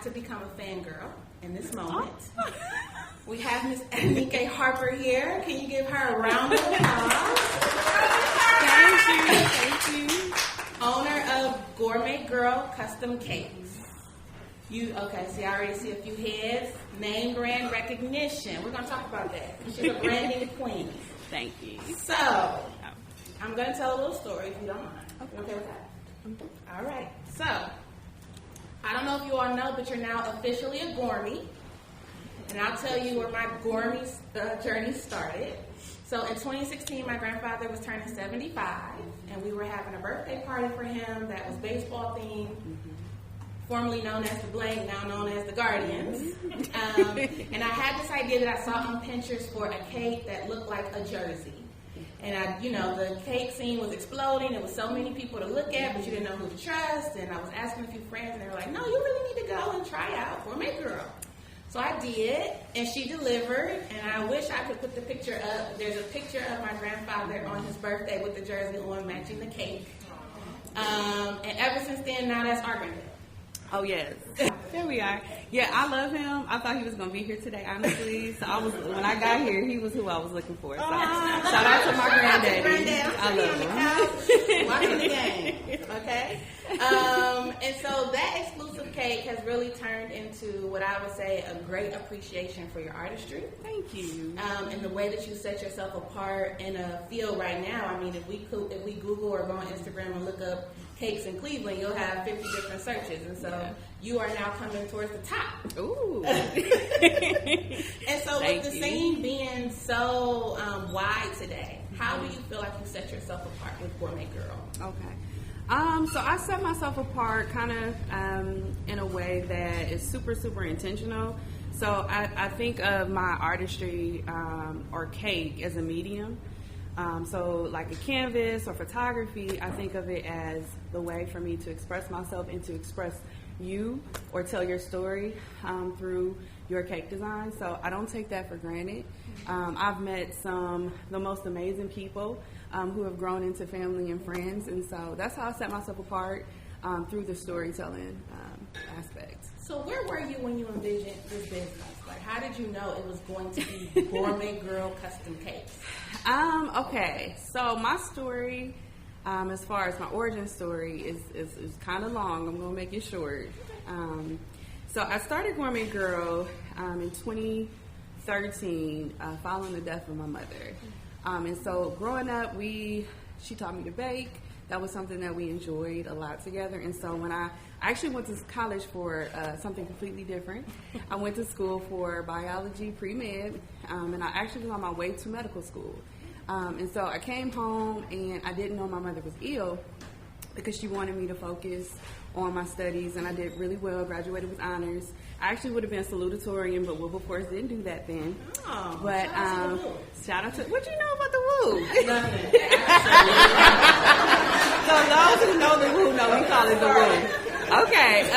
to become a fangirl in this moment. We have Miss Adenike Harper here. Can you give her a round of applause? Thank you. Owner of Gourmet Girl Custom Cakes. I already see a few heads. Name brand recognition. We're going to talk about that. She's a branding queen. Thank you. So, I'm going to tell a little story if you don't mind. Okay with that? All right. So, I don't know if you all know, but you're now officially a gourmet. And I'll tell you where my gourmet journey started. So in 2016, my grandfather was turning 75, and we were having a birthday party for him that was baseball themed, formerly known as the Blank, now known as the Guardians. And I had this idea that I saw on Pinterest for a cake that looked like a jersey. And the cake scene was exploding. There was so many people to look at, but you didn't know who to trust. And I was asking a few friends, and they were like, "No, you really need to go and try out Gourmet Girl." So I did, and she delivered, and I wish I could put the picture up. There's a picture of my grandfather on his birthday with the jersey on, matching the cake. And ever since then, now that's our granddad. Oh, yes. There we are. Yeah, I love him. I thought he was going to be here today, honestly. So when I got here, he was who I was looking for. So shout out to my granddaddy. I love him. Watching the game. Okay? And so that exclusive cake has really turned into what I would say a great appreciation for your artistry. Thank you. And the way that you set yourself apart in a field right now. I mean, if we Google or go on Instagram and look up cakes in Cleveland, you'll have 50 different searches. And so you are now coming towards the top. Ooh. And so with the scene being so wide today, how do you feel like you set yourself apart with Gourmet Girl? Okay. So I set myself apart kind of in a way that is super, super intentional. So I think of my artistry or cake as a medium. So like a canvas or photography, I think of it as the way for me to express myself and to express you or tell your story through your cake design. So I don't take that for granted. I've met the most amazing people who have grown into family and friends, and so that's how I set myself apart through the storytelling aspect. So where were you when you envisioned this business? Like, how did you know it was going to be Gourmet Girl Custom Cakes? Okay, so my story, as far as my origin story, is kind of long. I'm going to make it short. So I started Gourmet Girl in 2013 following the death of my mother. And so growing up, she taught me to bake. That was something that we enjoyed a lot together. And so when I actually went to college for something completely different. I went to school for biology pre-med, and I actually was on my way to medical school. And so I came home, and I didn't know my mother was ill because she wanted me to focus on my studies, and I did really well, graduated with honors. I actually would have been salutatorian, but Wilberforce didn't do that then. Oh, but shout out to what you know about the Woo? Nothing. So those who know the Woo know we call it the Woo. Okay.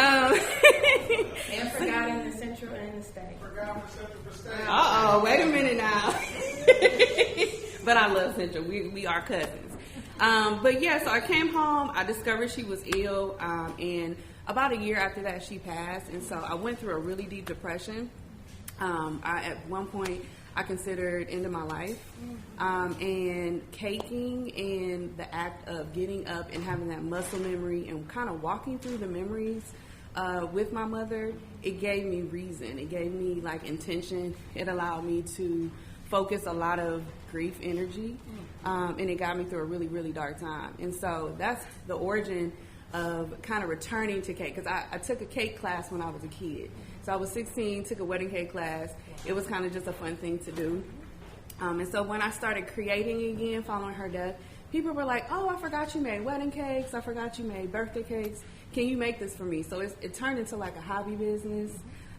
And forgotten the Central and the State. Wait a minute now. But I love Central. We are cousins. But yeah, so I came home. I discovered she was ill, and about a year after that, she passed. And so I went through a really deep depression. At one point, I considered ending my life. And caking and the act of getting up and having that muscle memory and kind of walking through the memories with my mother, it gave me reason. It gave me like intention. It allowed me to focus a lot of grief energy, and it got me through a really, really dark time. And so that's the origin of kind of returning to cake, because I took a cake class when I was a kid. So I was 16, took a wedding cake class. It was kind of just a fun thing to do. And so when I started creating again following her death, people were like, "Oh, I forgot you made wedding cakes. I forgot you made birthday cakes. Can you make this for me?" So it turned into like a hobby business,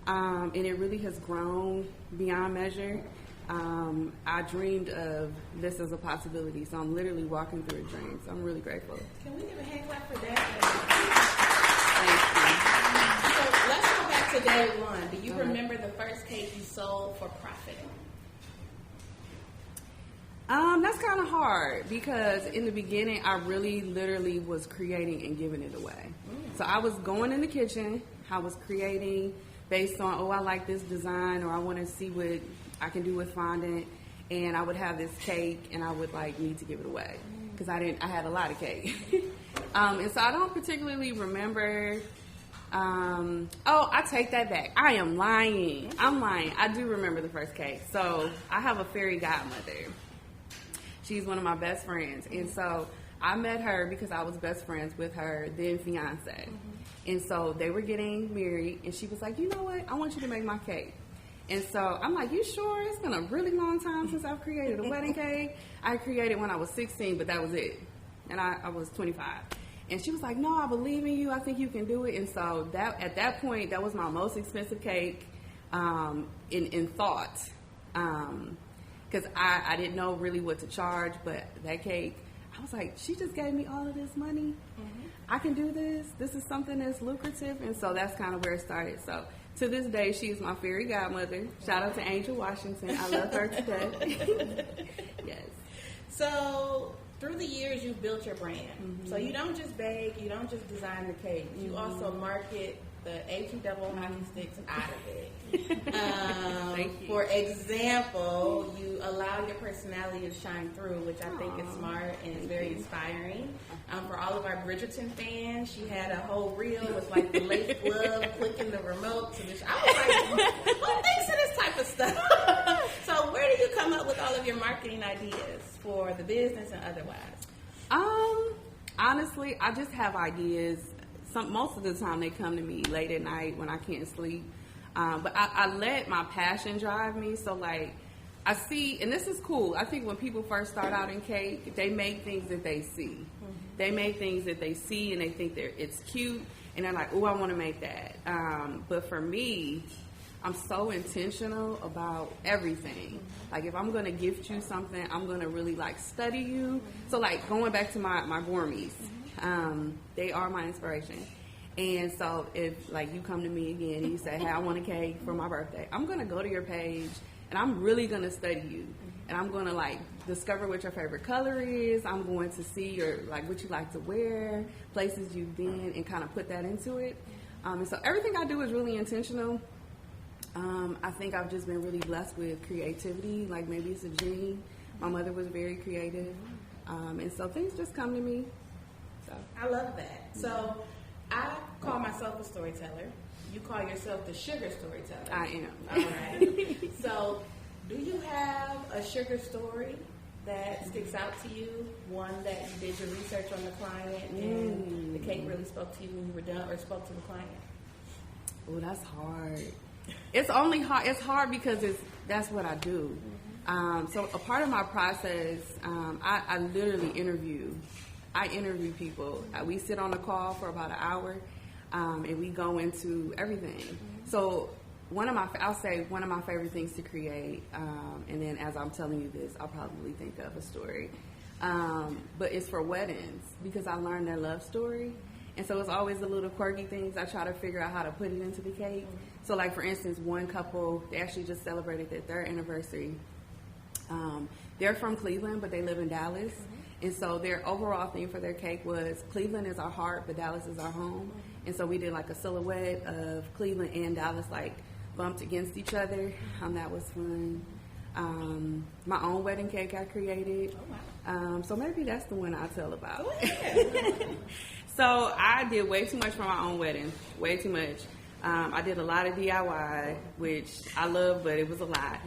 and it really has grown beyond measure. I dreamed of this as a possibility, so I'm literally walking through a dream. So I'm really grateful. Can we give a hand clap for that? Thank you. So let's go back to day one. Do you remember the first cake you sold for profit? That's kind of hard because in the beginning, I really literally was creating and giving it away. So I was going in the kitchen I was creating based on, I like this design, or I want to see what I can do with fondant. And I would have this cake, and I would like need to give it away because I had a lot of cake. And so I don't particularly remember. I take that back. I am lying. I'm lying. I do remember the first cake. So I have a fairy godmother. She's one of my best friends. And so I met her because I was best friends with her then fiance. And so they were getting married, and she was like, you know what? I want you to make my cake. And so I'm like, you sure? It's been a really long time since I've created a wedding cake. I created when I was 16, but that was it. And I was 25. And she was like, no, I believe in you. I think you can do it. And so at that point, that was my most expensive cake in thought. Because I didn't know really what to charge. But that cake, I was like, she just gave me all of this money. I can do this. This is something that's lucrative. And so that's kind of where it started. So to this day, she is my fairy godmother. Shout out to Angel Washington. I love her to death. Yes. So through the years, you've built your brand. So you don't just bake, you don't just design the cake. You also market the HE double hockey sticks out of it. Thank you. For example, you allow your personality to shine through, which I think is smart and is very inspiring. For all of our Bridgerton fans, she had a whole reel with like the lace glove clicking the remote. To which I was like, who thinks of this type of stuff? So where do you come up with all of your marketing ideas for the business and otherwise? Honestly, I just have ideas. Most of the time they come to me late at night when I can't sleep. But I let my passion drive me. So like I see, and this is cool. I think when people first start out in cake, they make things that they see. They make things that they see and they think it's cute. And they're like, oh, I want to make that. But for me, I'm so intentional about everything. Like if I'm going to gift you something, I'm going to really like study you. So like going back to my gourmets, they are my inspiration. And so if like you come to me again and you say, hey, I want a cake for my birthday, I'm going to go to your page and I'm really going to study you. And I'm going to like discover what your favorite color is. I'm going to see your like what you like to wear, places you've been, and kind of put that into it. And so everything I do is really intentional. I think I've just been really blessed with creativity. Like maybe it's a gene. My mother was very creative. And so things just come to me. So I love that. So I call myself a storyteller. You call yourself the sugar storyteller. I am. All right. So do you have a sugar story that sticks out to you? One that you did your research on the client and the cake really spoke to you when you were done, or spoke to the client? Oh, that's hard. It's only hard. It's hard because that's what I do. So a part of my process, I literally interview. I interview people. We sit on a call for about an hour, and we go into everything. So I'll say one of my favorite things to create, and then as I'm telling you this, I'll probably think of a story. But it's for weddings because I learned their love story. And so it's always the little quirky things. I try to figure out how to put it into the cake. So like for instance, one couple, they actually just celebrated their 3rd anniversary. They're from Cleveland, but they live in Dallas. And so their overall theme for their cake was Cleveland is our heart, but Dallas is our home. And so we did like a silhouette of Cleveland and Dallas like bumped against each other. That was fun. My own wedding cake I created. So maybe that's the one I'll tell about. So I did way too much for my own wedding. Way too much. I did a lot of DIY, which I love, but it was a lot.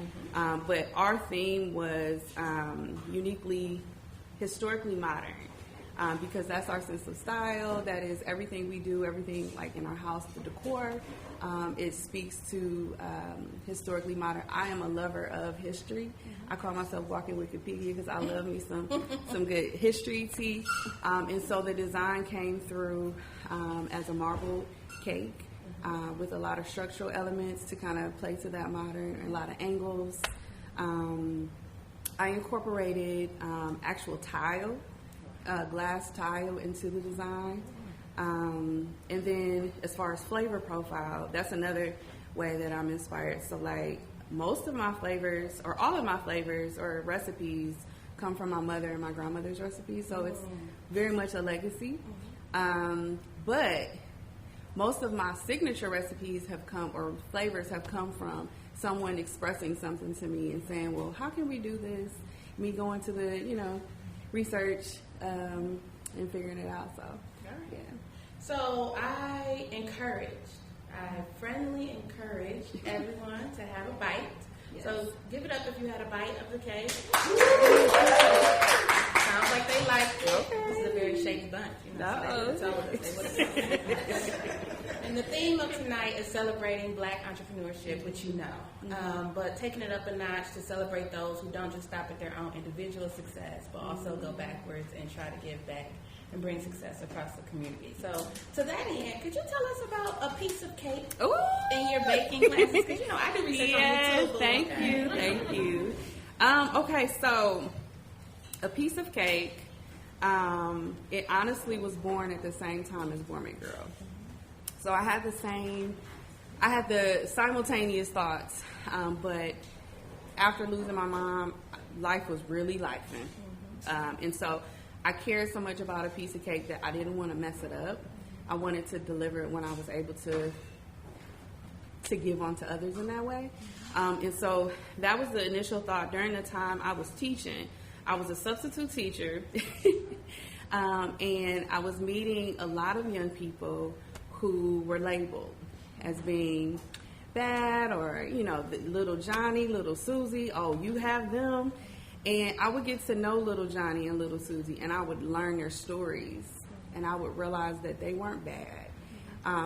But our theme was historically modern, because that's our sense of style. That is everything we do, everything like in our house, the decor. It speaks to historically modern. I am a lover of history. I call myself walking Wikipedia because I love me some good history tea. And so the design came through as a marble cake with a lot of structural elements to kind of play to that modern, and a lot of angles. I incorporated actual tile, glass tile into the design. And then as far as flavor profile, that's another way that I'm inspired. So like most of my flavors, or all of my flavors or recipes, come from my mother and my grandmother's recipes. So it's very much a legacy. But most of my signature recipes have come, or flavors have come from someone expressing something to me and saying, well, how can we do this? Me going to the, research and figuring it out. So, yeah. So I friendly encourage everyone to have a bite. Yes. So give it up if you had a bite of the cake. Sounds like they liked it. Okay. This is a very shaky bunch. And the theme of tonight is celebrating Black entrepreneurship, which you know, but taking it up a notch to celebrate those who don't just stop at their own individual success, but also go backwards and try to give back and bring success across the community. So, to that end, could you tell us about a piece of cake in your baking classes? Because, I do research on YouTube. Thank you. Okay, so a piece of cake, it honestly was born at the same time as Gourmet Girl. So I had the simultaneous thoughts, but after losing my mom, life was really lifing. And so I cared so much about a piece of cake that I didn't want to mess it up. I wanted to deliver it when I was able to give on to others in that way. And so that was the initial thought. During the time I was teaching, I was a substitute teacher, and I was meeting a lot of young people who were labeled as being bad, or, the little Johnny, little Susie, oh, you have them. And I would get to know little Johnny and little Susie, and I would learn their stories, and I would realize that they weren't bad,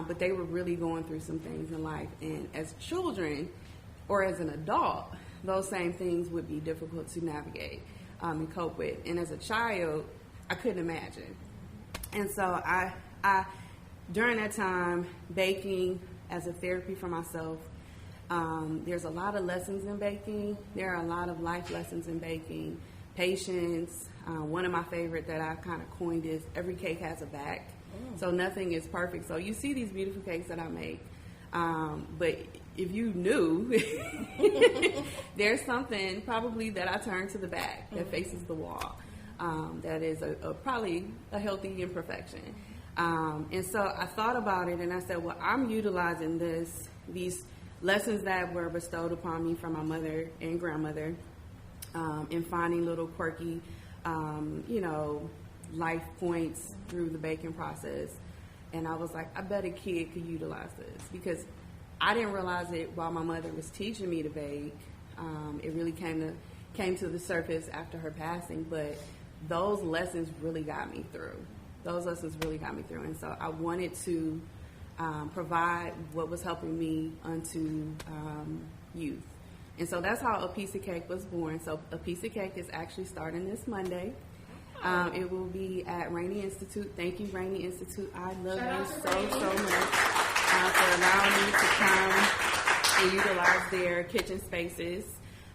but they were really going through some things in life. And as children, or as an adult, those same things would be difficult to navigate and cope with. And as a child, I couldn't imagine. And so I during that time, baking as a therapy for myself. There's a lot of lessons in baking. There are a lot of life lessons in baking. Patience. One of my favorite that I kind of coined is every cake has a back. So nothing is perfect. So you see these beautiful cakes that I make. But if you knew, there's something probably that I turn to the back that faces the wall. That is probably a healthy imperfection. And so I thought about it and I said, well, I'm utilizing these lessons that were bestowed upon me from my mother and grandmother, and finding little quirky, life points through the baking process. And I was like, I bet a kid could utilize this, because I didn't realize it while my mother was teaching me to bake. It really came to the surface after her passing, but those lessons really got me through. And so I wanted to provide what was helping me unto youth. And so that's how A Piece of Cake was born. So A Piece of Cake is actually starting this Monday. It will be at Rainey Institute. Thank you, Rainey Institute. I love you so much for allowing me to come and utilize their kitchen spaces.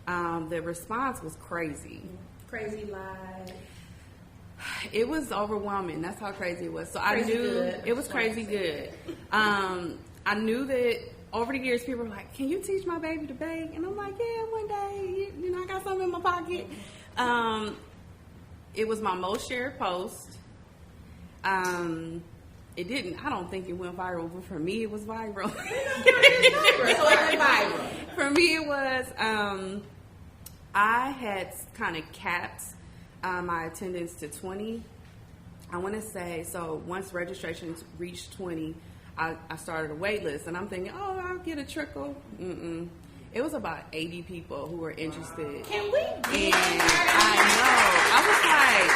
The response was crazy. Crazy live. It was overwhelming. That's how crazy it was. So I knew it was crazy good. I knew that over the years people were like, can you teach my baby to bake? And I'm like, yeah, one day. I got something in my pocket. It was my most shared post. It didn't. I don't think it went viral, but for me, it was viral. So it went viral. For me, it was. I had kind of capped my attendance to 20. I want to say, so once registration reached 20, I started a wait list, and I'm thinking, oh, I'll get a trickle. It was about 80 people who were interested. Can we? And I know. I was like,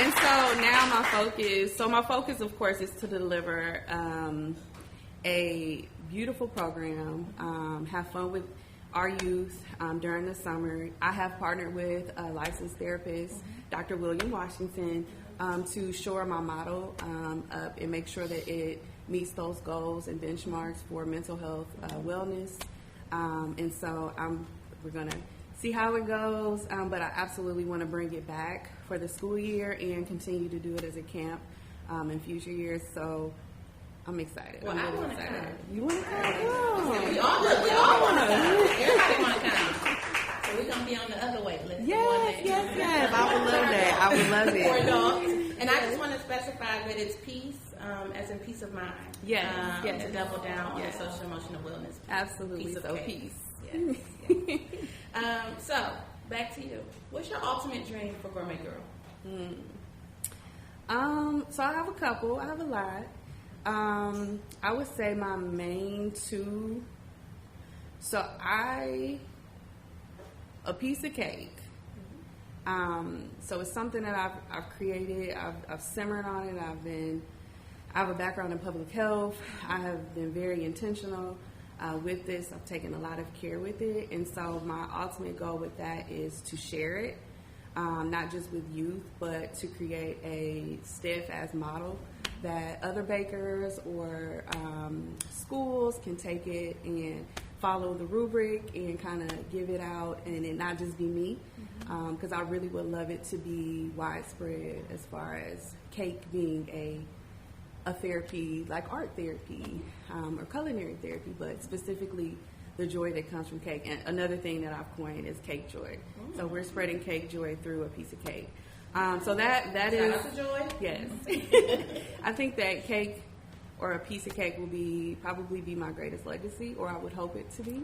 and so now my focus, of course, is to deliver a beautiful program, have fun with our youth during the summer. I have partnered with a licensed therapist, Dr. William Washington, to shore my model up and make sure that it meets those goals and benchmarks for mental health wellness. And so we're going to see how it goes, but I absolutely want to bring it back for the school year and continue to do it as a camp in future years. So I'm excited. Well, I'm really excited. You want to come? We all want to come. Everybody want to come. So we're going to be on the other wait list. Yes. I would love that. I would love it. For adults And I just want to specify that it's peace, as in peace of mind. Yes. To double down on the social emotional wellness. Absolutely. Piece of So cake. peace. Yes. So back to you. What's your ultimate dream for Gourmet Girl? So I have a couple. I have a lot. I would say my main two. So a piece of cake. So it's something that I've created. I've simmered on it. I have a background in public health. I have been very intentional with this. I've taken a lot of care with it, and so my ultimate goal with that is to share it, not just with youth, but to create a steadfast model that other bakers or schools can take it and follow the rubric and kind of give it out, and it not just be me, because I really would love it to be widespread as far as cake being a therapy, like art therapy or culinary therapy, but specifically the joy that comes from cake. And another thing that I've coined is cake joy. So we're spreading cake joy through a piece of cake. So that is Shout out to Joy. Yes. I think that cake or a piece of cake will probably be my greatest legacy, or I would hope it to be.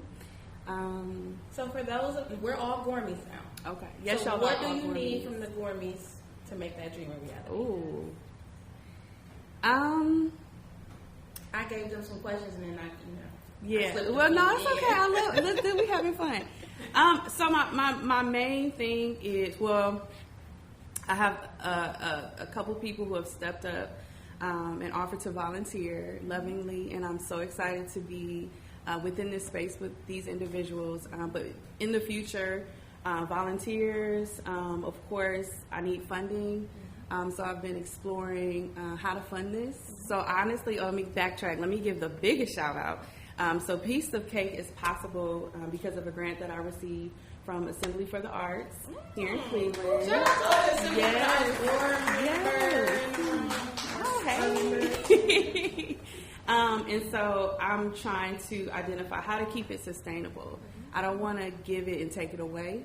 So for those we're all gourmets now. Okay. Yes, so y'all what are do all you gourmets. need from the gourmets to make that dream a reality? Ooh. I gave them some questions and then I Yeah. slipped Well, a no, few it's in. okay. I love it. Let's do. We having fun. So my main thing is, well, I have a couple people who have stepped up and offered to volunteer lovingly, and I'm so excited to be within this space with these individuals. But in the future, volunteers, of course, I need funding. So I've been exploring how to fund this. So honestly, let me backtrack. Let me give the biggest shout out. So Piece of Cake is possible because of a grant that I received from Assembly for the Arts here in Cleveland. Shout out to Assembly Yes. And so I'm trying to identify how to keep it sustainable. I don't want to give it and take it away.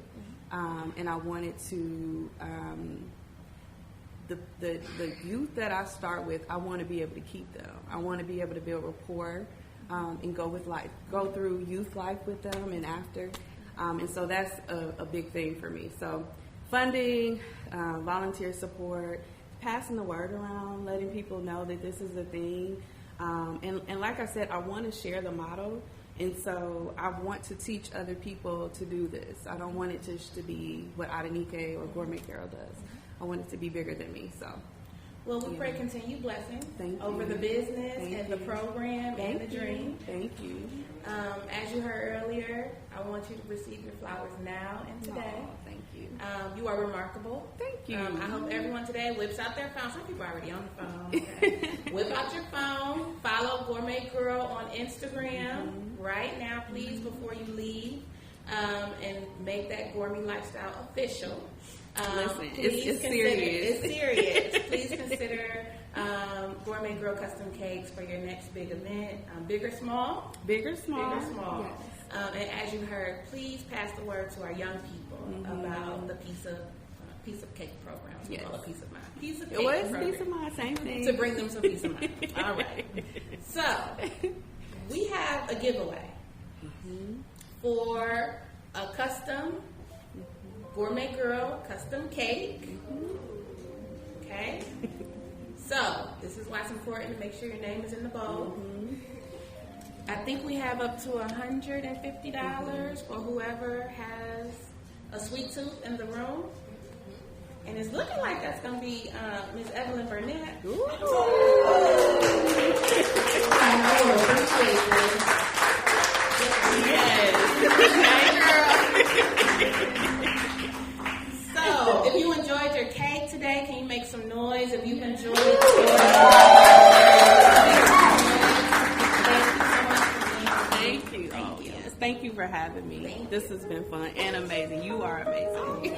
And I want it to... The youth that I start with, I want to be able to keep them. I want to be able to build rapport and go through youth life with them and after. And so that's a big thing for me. So funding, volunteer support, passing the word around, letting people know that this is a thing. And like I said, I want to share the model. And so I want to teach other people to do this. I don't want it just to be what Adenike or Gourmet Girl does. I want it to be bigger than me. So, well, we pray continued blessings over you. the business Thank and the you. program and the dream. Thank you. As you heard earlier, I want you to receive your flowers now and today. Oh, thank you. You are remarkable. Thank you. I hope everyone today whips out their phone. Some people are already on the phone. Okay? Whip out your phone. Follow Gourmet Girl on Instagram right now, please, before you leave. And make that gourmet lifestyle official. Listen, please it's consider, serious. It's serious. Please consider Gourmet Girl Custom Cakes for your next big event. Big or small? Big or small? Big or small. Yes. And as you heard, please pass the word to our young people about the piece of cake program. We call it Piece of Mind. Piece of Cake program. Piece of Mind, same thing. To bring them some peace of mind. All right. So, we have a giveaway for a custom Gourmet Girl Custom Cake. Okay? So, this is why it's important to make sure your name is in the bowl. I think we have up to $150 for whoever has a sweet tooth in the room. And it's looking like that's going to be Miss Evelyn Burnett. I will appreciate this. So, if you enjoyed your cake today, can you make some noise? If you've enjoyed it, Thank you. Yes. Thank you for having me. This has been fun and amazing. You are amazing.